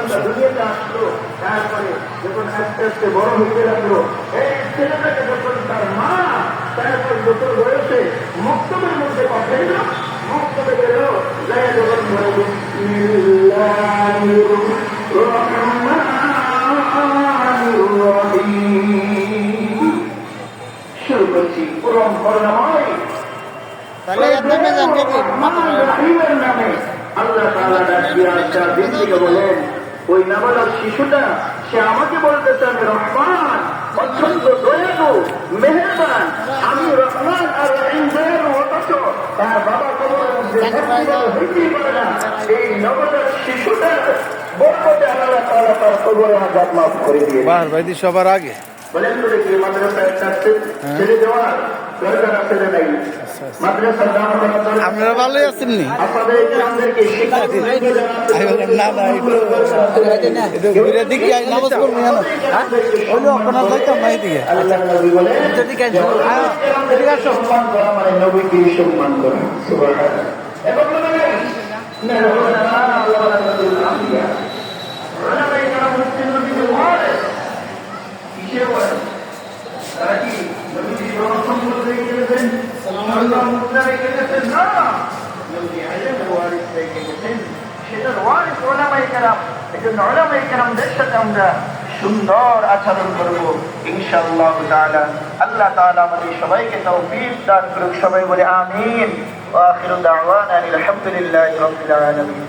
সন্তানটা দুনিয়াতে আসলো, তারপরে যখন আস্তে আস্তে বড় হইতে লাগলো, এই ছেলেটাকে যখন তার মা তারপর বছর বয়সে মক্তবের মধ্যে পাঠাইল, মক্তবে গেল, যায় যখন বলে বিসমিল্লাহির রহমানির রহিম শুরু করছি, পরম করুণাময় রহিমের নামে আল্লাহ তাআলা ডাক দিয়ে আচ্ছা দিনটিকে বলেন, ওই নাবালক শিশুটা সে আমাকে বলতেছে আমি রহমান, অত্যন্ত দয়ালু, মেহেরবান, আমি রহমান আর রহিম দয়ালু, অথচ তার বাবা কবরের মধ্যে হইতেই পারে না। এই নবজাত শিশুটার বরকতে আল্লাহ তাআলা তার কবরে আযাব মাফ করে দিয়ে সবার আগে বলেন তো দেখি মাদ্রাসা একটা ছেড়ে দেওয়ার দরকার আছে না নাই? মাদ্রাসার দাম আপনারা ভালোই আছেননি? আপনাদের গ্রামদেরকে শিক্ষা নামাজ পড়বো আপনার যাইতাম না এদিকে আল্লাহ নবী বলেন সম্মান করা মানে নবীকে সম্মান করা। সুবহানাল্লাহ। এবং না তারা কি নবীজি সম্পদ রেখে গেছেন, মুদ্রা রেখে গেছেন? না, নবী ইলম ওয়ারিস রেখে গেছেন, সেটার ওয়ারিস উলামায়ে কেরাম। এজন্য উলামায়ে কেরামদের সাথে আমরা সুন্দর আচরণ করব ইনশাআল্লাহ তাআলা। আল্লাহ তাআলা আমাদের সবাইকে তৌফিক দান করুন। সবাই বলে আমিন। ওয়া আখিরু দাওয়ানা আলহামদুলিল্লাহি রাব্বিল আলামিন।